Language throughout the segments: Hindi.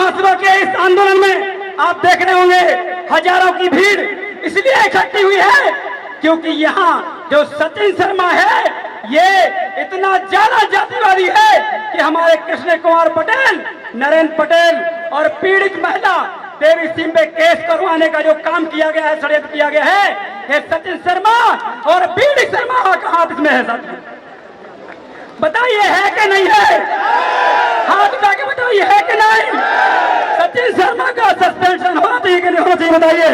महासभा के इस आंदोलन में आप देख रहे होंगे हजारों की भीड़ इसलिए इकट्ठी हुई है क्योंकि यहाँ जो सचिन शर्मा है ये इतना ज्यादा जातिवादी है कि हमारे कृष्ण कुमार पटेल, नरेंद्र पटेल और पीड़ित महिला देवी सिंह पे केस करवाने का जो काम किया गया है, षड्यंत्र किया गया है, ये सचिन शर्मा और बीडी शर्मा का हाथ इसमें है। साथी बताइए है कि नहीं है? हाथ उठा के बताइए है कि नहीं? सचिन शर्मा का सस्पेंशन होना चाहिए कि नहीं होना चाहिए बताइए?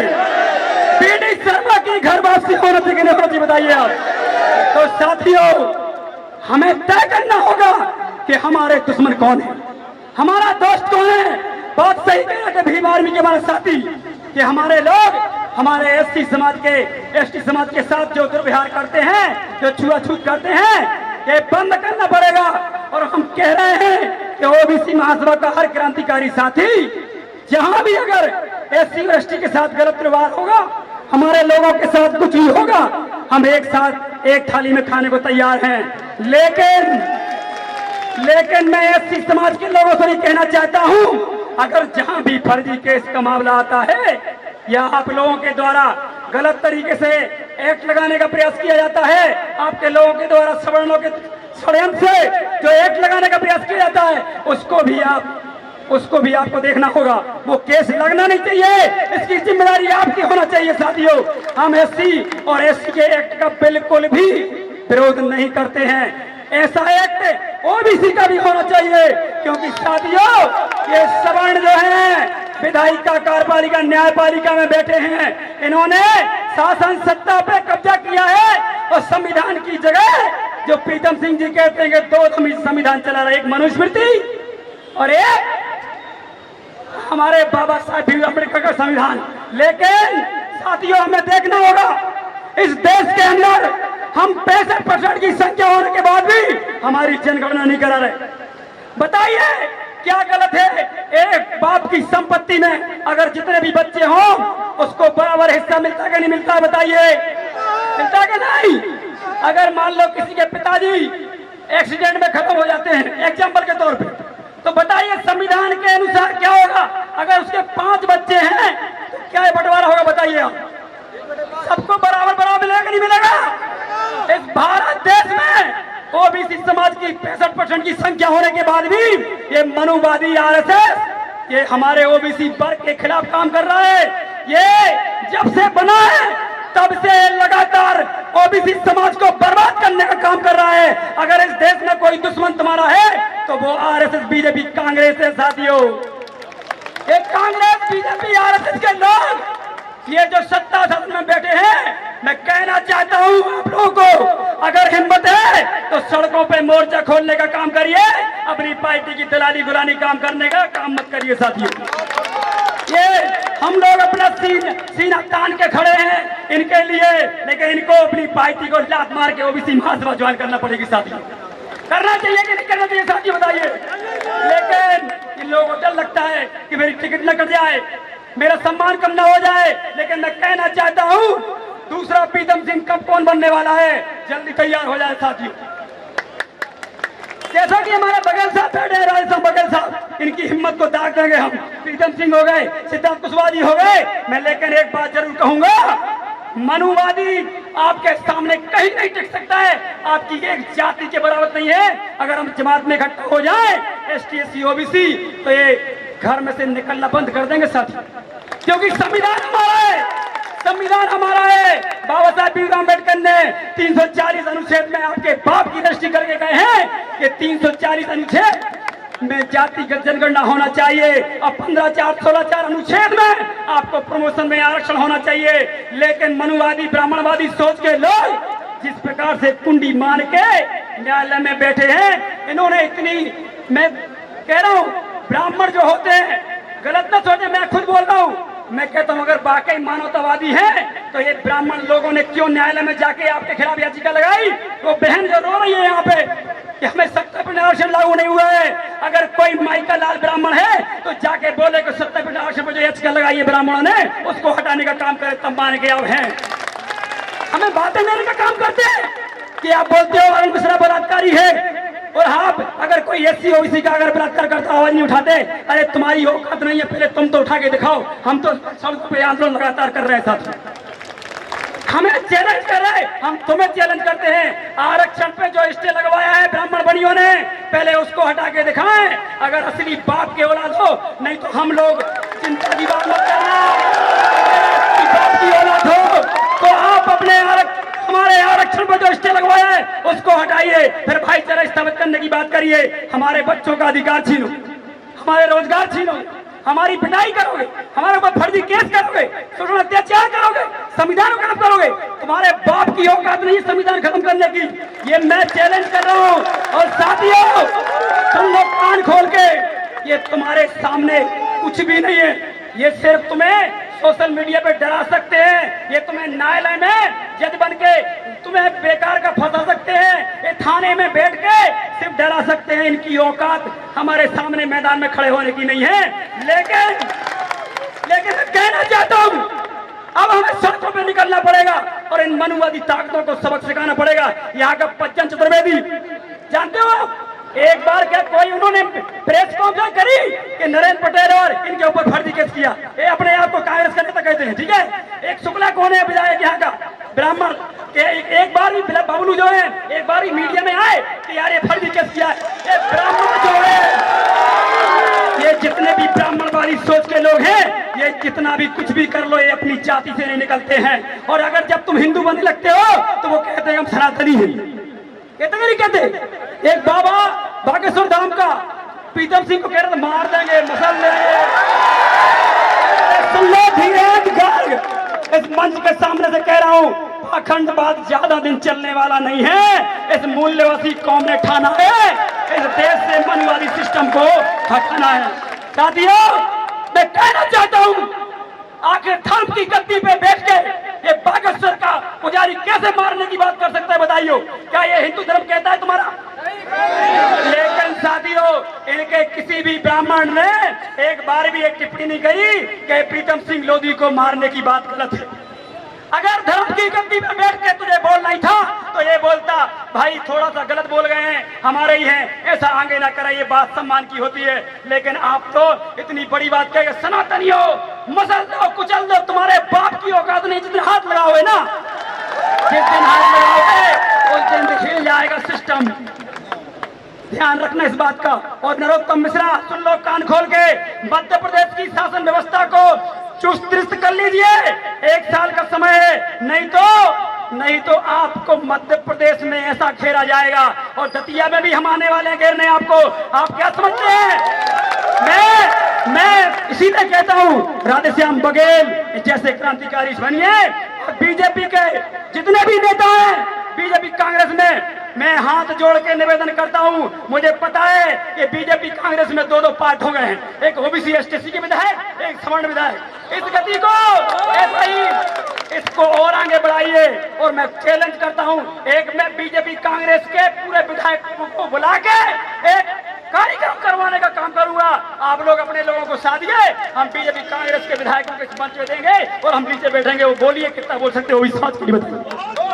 बीडी शर्मा की घर वापसी होना चाहिए कि नहीं होना चाहिए बताइए आप? तो साथियों हमें तय करना होगा कि हमारे दुश्मन कौन है, हमारा दोस्त कौन है। बात सही कह रहे थे भीम आर्मी के हमारे साथी कि हमारे लोग हमारे एसटी समाज के एसटी समाज के साथ जो दुर्व्यवहार करते हैं, जो छुआछूत करते हैं, ये बंद करना पड़ेगा। और हम कह रहे हैं कि ओबीसी महासभा का हर क्रांतिकारी साथी जहां भी अगर एससी और एसटी के साथ गलत व्यवहार होगा, हमारे लोगों के साथ कुछ ही होगा, हम एक साथ एक थाली में खाने को तैयार हैं। लेकिन मैं एससी समाज के लोगों से भी कहना चाहता हूं, अगर जहां भी फर्जी केस का मामला आता है या आप लोगों के द्वारा गलत तरीके से एक्ट लगाने का प्रयास किया जाता है, आपके लोगों के द्वारा सवर्णों के षड्यंत्र से जो एक्ट लगाने का प्रयास किया जाता है, उसको भी आपको देखना होगा। वो केस लगना नहीं चाहिए, इसकी जिम्मेदारी आपकी होना चाहिए। साथियों हम एससी और एसटी के एक्ट का बिल्कुल भी विरोध नहीं करते हैं, ऐसा एक्ट ओबीसी का भी होना चाहिए, क्योंकि साथियों ये सवर्ण जो है विधायिका, कार्यपालिका, न्यायपालिका में बैठे हैं, इन्होंने शासन सत्ता पे कब्जा किया है और संविधान की जगह जो प्रीतम सिंह जी कहते हैं कि दो संविधान चला रहा है, एक मनुस्मृति और एक हमारे बाबा साहब भीमराव अम्बेडकर का संविधान। लेकिन साथियों हमें देखना होगा इस देश के अंदर हम 65% की संख्या होने के बाद भी हमारी जनगणना नहीं करा रहे। बताइए क्या गलत है? एक बाप की संपत्ति में अगर जितने भी बच्चे हों उसको बराबर हिस्सा मिलता कि नहीं मिलता? बताइए मिलता कि नहीं? अगर मान लो किसी के पिताजी एक्सीडेंट में खत्म हो जाते हैं एग्जाम्पल के तौर पे, तो बताइए संविधान के अनुसार क्या होगा? अगर उसके 5 बच्चे हैं तो क्या बंटवारा होगा? बताइए आप। सबको बराबर मिलेगा कि नहीं मिलेगा? इस भारत देश में ओबीसी समाज की 65% की संख्या होने के बाद भी ये मनुवादी आरएसएस ये हमारे ओबीसी वर्ग के खिलाफ काम कर रहा है। ये जब से बना है तब से लगातार ओबीसी समाज को बर्बाद करने का काम कर रहा है। अगर इस देश में कोई दुश्मन तुम्हारा है तो वो आरएसएस, बीजेपी, कांग्रेस है। साथियों ये कांग्रेस, बीजेपी, आरएसएस के लोग ये जो सत्ता सदन में बैठे हैं, मैं कहना चाहता हूं आप लोगों को, अगर हिम्मत है तो सड़कों पे मोर्चा खोलने का काम करिए, अपनी पार्टी की दलाली गुलानी काम करने का काम मत करिए। साथियों ये हम लोग अपना सीना तान के खड़े हैं इनके लिए, लेकिन इनको अपनी पार्टी को लात मार के ओबीसी महासभा ज्वाइन करना पड़ेगी। साथियों करना चाहिए कि नहीं करना चाहिए? साथियों बताइए। लेकिन इन लोगों को डर लगता है कि मेरी टिकट न कट जाए, मेरा सम्मान कम ना हो जाए। लेकिन मैं कहना चाहता हूं दूसरा प्रीतम सिंह कब कौन बनने वाला है, जल्दी तैयार हो जाए। साथियों जैसा कि हमारे बघेल साहब बैठे हैं, राजेश बघेल साहब, इनकी हिम्मत को दाग देंगे हम। प्रीतम सिंह हो गए, सिद्धार्थ कुशवाहा जी हो गए, मैं लेकिन एक बात जरूर कहूंगा, मनुवादी आपके सामने कहीं नहीं टिक सकता है। आपकी एक जाति के बराबर नहीं है। अगर हम जमात में इकट्ठा हो जाए एसटी, एससी, ओबीसी, तो ये घर में से निकलना बंद कर देंगे साथियों, क्योंकि संविधान हमारा है, संविधान हमारा है। बाबा साहब भीमराव अम्बेडकर ने 340 अनुच्छेद में आपके बाप की दृष्टि करके गए हैं कि 340 अनुच्छेद में जातिगत जनगणना होना चाहिए और 15(4)(16)(4) अनुच्छेद में आपको प्रमोशन में आरक्षण होना चाहिए। लेकिन मनुवादी, ब्राह्मणवादी सोच के लोग जिस प्रकार से कुंडी मान के न्यायालय में बैठे हैं, इन्होंने इतनी, मैं कह रहा हूं ब्राह्मण जो होते हैं गलत न सोचे, मैं खुद बोल रहा हूं, मैं कहता हूं अगर वाकई मानवतावादी है तो ये ब्राह्मण लोगों ने क्यों न्यायालय में जाके आपके खिलाफ याचिका लगाई? वो बहन जो रो रही है यहाँ पे कि हमें 70% आरक्षण लागू नहीं हुआ है, अगर कोई माई का लाल ब्राह्मण है तो जाके बोले कि 70% आरक्षण पर जो याचिका लगाई है ब्राह्मणों ने, उसको हटाने का काम करे, तब माने के अब है। हमें बातें लेने का काम करते हैं कि आप बोलते हो अरुण मिश्रा बलात्कारी है, और आप अगर कोई एससी ओबीसी का अगर बलात्कार करता आवाज नहीं उठाते, अरे तुम्हारी औकात नहीं है, पहले तुम तो उठा के दिखाओ। हम तो सब पे आंदोलन लगातार कर रहे हैं साथ, हमें चैलेंज कर रहे हैं, हम तुम्हें चैलेंज करते हैं। आरक्षण पे जो स्टे लगवाया है ब्राह्मण बनियों ने, पहले उसको हटा के दिखाएं अगर असली बाप के औलाद हो, नहीं तो हम लोग चिंता की बात मत करना। अगर बाप की औलाद हो तो आप अपने हमारे आरक्षण पर जो स्टे लगवाया है उसको हटाइए, फिर भाईचारा स्थापित करने की बात करिए। हमारे बच्चों का अधिकार छीनो, हमारे रोजगार छीनो, हमारी पिटाई करोगे, हमारे ऊपर फर्जी केस करोगे, शोषण अत्याचार करोगे, संविधान को खत्म करोगे, तुम्हारे बाप की औकात नहीं संविधान खत्म करने की। ये मैं चैलेंज कर रहा हूँ। और साथियों तुम लोग कान खोल के, ये तुम्हारे सामने कुछ भी नहीं है, ये सिर्फ तुम्हें सोशल मीडिया पे डरा सकते हैं, ये तुम्हें न्यायालय में जज बन के तुम्हें बेकार का फंसा सकते हैं, ये थाने में बैठ के सिर्फ डरा सकते हैं। इनकी औकात हमारे सामने मैदान में खड़े होने की नहीं है। लेकिन मैं कहना चाहता हूं, अब हमें सड़कों पे निकलना पड़ेगा और इन मनुवादी ताकतों को सबक सिखाना पड़ेगा। यहाँ का बच्चन चतुर्वेदी जानते हो आप, एक बार क्या कोई उन्होंने प्रेस कॉन्फ्रेंस करी कि नरेंद्र पटेल और इनके ऊपर फर्जी केस किया। ये अपने आप को कांग्रेस का नेता कहते हैं, ठीक है। एक शुक्ला कौन है विधायक यहाँ का ब्राह्मण के, एक बार भी बबलू जो है एक बार भी मीडिया में आए कि यार ये फर्जी केस किया है। ये ब्राह्मण जो है, ये जितने भी ब्राह्मणवादी सोच के लोग हैं, ये जितना भी कुछ भी कर लो, ये अपनी जाति से नहीं निकलते हैं। और अगर जब तुम हिंदू बनने लगते हो तो वो कहते हैं हम सनातनी हैं, कहते नहीं कहते। एक बाबा बागेश्वर धाम का प्रीतम सिंह को कह रहे थे मार देंगे, मसल देंगे। सुन लो धीरज गर्ग, इस मंच के सामने से कह रहा हूं, पाखंडवाद ज्यादा दिन चलने वाला नहीं है। इस मूल्यवासी कौम ने ठाना है, इस देश से मनवादी सिस्टम को हटाना है। साथियों मैं कहना चाहता हूं, आखिर धर्म की गद्दी पे बैठ के ये बागेश्वर का पुजारी कैसे मारने की बात कर सकता है बताइयो? क्या ये हिंदू धर्म कहता है तुम्हारा? लेकिन साथियों इनके किसी भी ब्राह्मण ने एक बार भी एक टिप्पणी नहीं करी कि प्रीतम सिंह लोधी को मारने की बात गलत है। अगर धर्म की गद्दी पे बैठ के तुझे बोलना ही था तो ये बोलता भाई थोड़ा सा गलत बोल गए हैं, हमारे ही हैं, ऐसा आगे ना करें, ये बात सम्मान की होती है। लेकिन आप तो इतनी बड़ी बात कह के सनातनी हो, मसल दो, कुचल दो, तुम्हारे बाप की औकात नहीं। जिस दिन हाथ लगाओगे ना, जिस दिन हाथ लगाओगे उस दिन हिल जाएगा सिस्टम, ध्यान रखना इस बात का। और नरोत्तम मिश्रा सुन लो कान खोल के, मध्य प्रदेश की शासन व्यवस्था को चुस्त दुरुस्त कर लीजिए, 1 साल का समय है, नहीं तो आपको मध्य प्रदेश में ऐसा घेरा जाएगा। और दतिया में भी हम आने वाले हैं घेरने आपको। आप क्या समझते हैं? मैं इसीलिए कहता हूं राधेश्याम बघेल जैसे क्रांतिकारी बनिए। बीजेपी के जितने भी नेता हैं बीजेपी कांग्रेस में, मैं हाथ जोड़ के निवेदन करता हूं, मुझे पता है कि बीजेपी कांग्रेस में 2-2 पार्ट हो गए हैं, एक ओबीसी एसटी के विधायक, एक सवर्ण विधायक। इस गति को ऐसा ही इसको और आगे बढ़ाइए। और मैं चैलेंज करता हूं, एक मैं बीजेपी कांग्रेस के पूरे विधायकों को बुला के एक कार्यक्रम करवाने का काम करूंगा। आप लोग अपने लोगों को साथ दिए, हम बीजेपी कांग्रेस के विधायकों के इस मंच में देंगे और हम नीचे बैठेंगे। वो बोलिए कितना बोल सकते हो इस बात के लिए बताइए।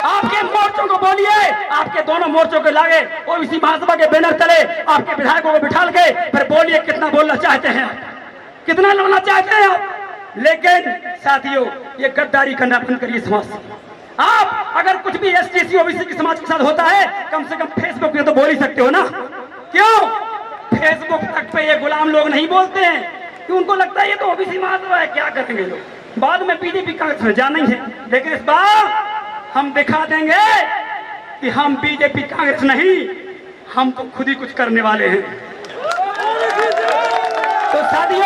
आपके मोर्चों को बोलिए, आपके दोनों मोर्चों को लागे और इसी महासभा के बैनर तले आपके विधायकों को बिठा के फिर बोलिए कितना बोलना चाहते हैं, कितना लड़ना चाहते हैं आप। लेकिन साथियों ये गद्दारी करना बंद करिए समाज से। आप अगर कुछ भी एसटी ओबीसी के समाज के साथ होता है, कम से कम फेसबुक पे तो बोल ही सकते हो ना। क्यों फेसबुक तक पे ये गुलाम लोग नहीं बोलते हैं कि उनको लगता है ये तो ओबीसी महासभा है, क्या करेंगे लोग, बाद में बीजेपी कांग्रेस में जाना ही है। लेकिन इस बार हम दिखा देंगे कि हम बीजेपी कांग्रेस नहीं, हम तो खुद ही कुछ करने वाले हैं। तो साथियों